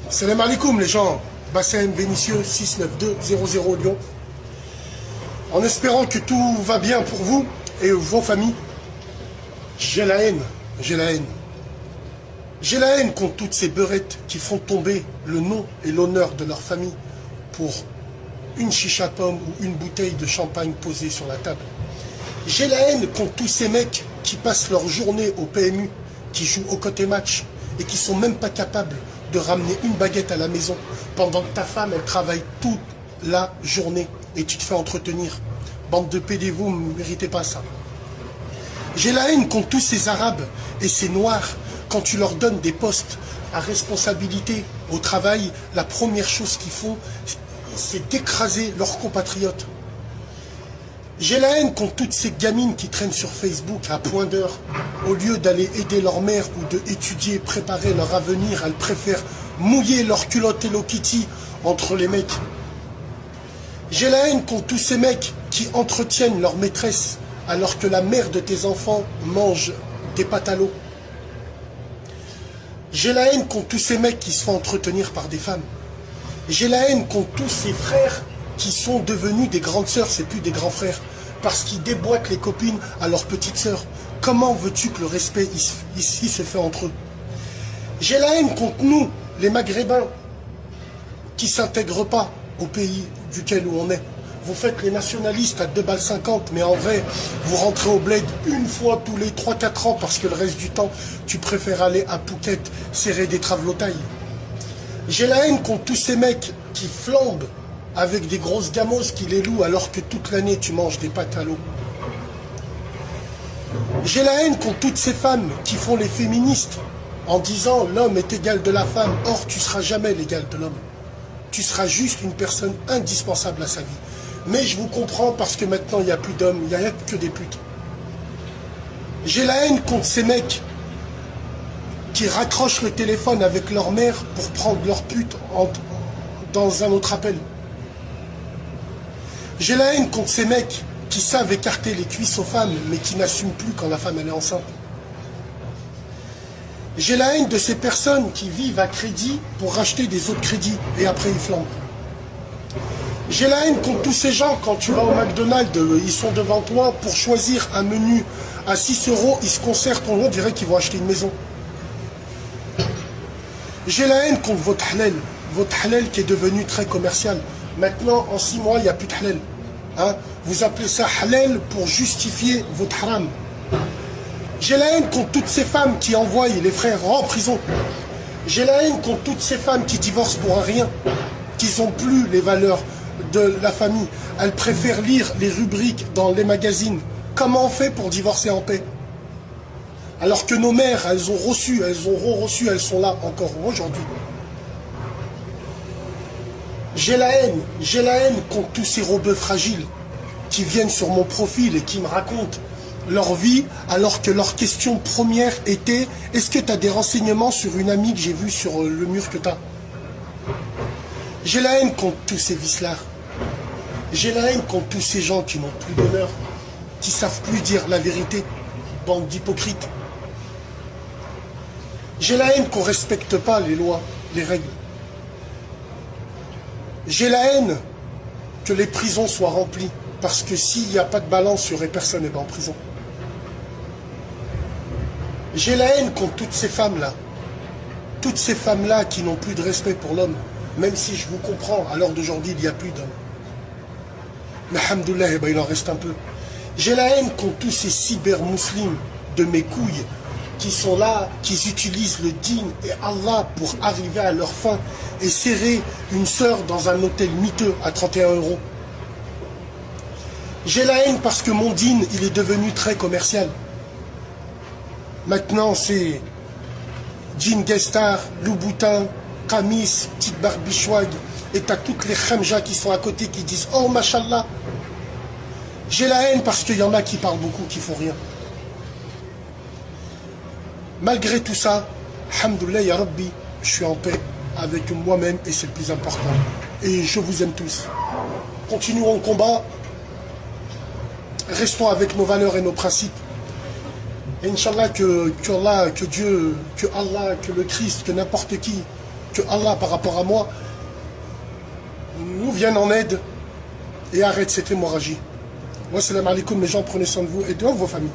Salam alaikum les gens, Bassem Vénitieux 69200 Lyon. En espérant que tout va bien pour vous et vos familles, j'ai la haine, j'ai la haine. J'ai la haine contre toutes ces beurettes qui font tomber le nom et l'honneur de leur famille pour une chicha pomme ou une bouteille de champagne posée sur la table. J'ai la haine contre tous ces mecs qui passent leur journée au PMU, qui jouent au côté match et qui sont même pas capables de ramener une baguette à la maison pendant que ta femme, elle travaille toute la journée et tu te fais entretenir. Bande de PD, vous ne méritez pas ça. J'ai la haine contre tous ces Arabes et ces Noirs. Quand tu leur donnes des postes à responsabilité au travail, la première chose qu'ils font, c'est d'écraser leurs compatriotes. J'ai la haine contre toutes ces gamines qui traînent sur Facebook à point d'heure. Au lieu d'aller aider leur mère ou d'étudier, préparer leur avenir, elles préfèrent mouiller leur culotte Hello Kitty entre les mecs. J'ai la haine contre tous ces mecs qui entretiennent leur maîtresse alors que la mère de tes enfants mange des pâtes à l'eau. J'ai la haine contre tous ces mecs qui se font entretenir par des femmes. J'ai la haine contre tous ces frères qui sont devenus des grandes sœurs, c'est plus des grands frères, parce qu'ils déboîtent les copines à leurs petites sœurs. Comment veux-tu que le respect ici se fait entre eux? J'ai la haine contre nous, les Maghrébins, qui ne s'intègrent pas au pays duquel où on est. Vous faites les nationalistes à 2,50 balles, mais en vrai, vous rentrez au bled une fois tous les 3-4 ans parce que le reste du temps, tu préfères aller à Phuket serrer des travelotailles. J'ai la haine contre tous ces mecs qui flambent avec des grosses gamos qui les louent alors que toute l'année tu manges des pâtes à l'eau. J'ai la haine contre toutes ces femmes qui font les féministes en disant l'homme est égal de la femme. Or, tu ne seras jamais l'égal de l'homme. Tu seras juste une personne indispensable à sa vie. Mais je vous comprends parce que maintenant il n'y a plus d'hommes, il n'y a que des putes. J'ai la haine contre ces mecs qui raccrochent le téléphone avec leur mère pour prendre leur pute dans un autre appel. J'ai la haine contre ces mecs qui savent écarter les cuisses aux femmes mais qui n'assument plus quand la femme elle est enceinte. J'ai la haine de ces personnes qui vivent à crédit pour racheter des autres crédits et après ils flambent. J'ai la haine contre tous ces gens, quand tu vas au McDonald's, ils sont devant toi pour choisir un menu à 6 €, ils se concertent, on dirait qu'ils vont acheter une maison. J'ai la haine contre votre halal qui est devenu très commercial. Maintenant, en 6 mois, il n'y a plus de halal. Hein? Vous appelez ça halal pour justifier votre haram. J'ai la haine contre toutes ces femmes qui envoient les frères en prison. J'ai la haine contre toutes ces femmes qui divorcent pour un rien, qui n'ont plus les valeurs de la famille. Elles préfèrent lire les rubriques dans les magazines. Comment on fait pour divorcer en paix? Alors que nos mères, elles ont reçu, elles sont là encore aujourd'hui. J'ai la haine contre tous ces rebeux fragiles qui viennent sur mon profil et qui me racontent leur vie alors que leur question première était « Est-ce que tu as des renseignements sur une amie que j'ai vue sur le mur que tu as ?» J'ai la haine contre tous ces vicelards. J'ai la haine contre tous ces gens qui n'ont plus d'honneur, qui ne savent plus dire la vérité, bande d'hypocrites. J'ai la haine qu'on ne respecte pas les lois, les règles. J'ai la haine que les prisons soient remplies, parce que s'il n'y a pas de balance, il n'y aurait personne en prison. J'ai la haine contre toutes ces femmes-là qui n'ont plus de respect pour l'homme, même si je vous comprends, à l'heure d'aujourd'hui, il n'y a plus d'hommes. Mais alhamdoulilah, il en reste un peu. J'ai la haine contre tous ces cyber-musulmans de mes couilles qui sont là, qui utilisent le dîn et Allah pour arriver à leur fin et serrer une sœur dans un hôtel miteux à 31 €. J'ai la haine parce que mon dîn, il est devenu très commercial. Maintenant, c'est jean Guestar, Louboutin, Kamis, petite barbichouag, et t'as toutes les khamjas qui sont à côté qui disent « Oh, mashallah !» J'ai la haine parce qu'il y en a qui parlent beaucoup, qui font rien. Malgré tout ça, alhamdoulilah, ya Rabbi, je suis en paix avec moi-même et c'est le plus important. Et je vous aime tous. Continuons le combat. Restons avec nos valeurs et nos principes. Et Inch'Allah que Dieu, que Allah, que le Christ, que n'importe qui que Allah, par rapport à moi, nous vienne en aide et arrête cette hémorragie. Wassalamu alaikum, mes gens, prenez soin de vous et de vos familles.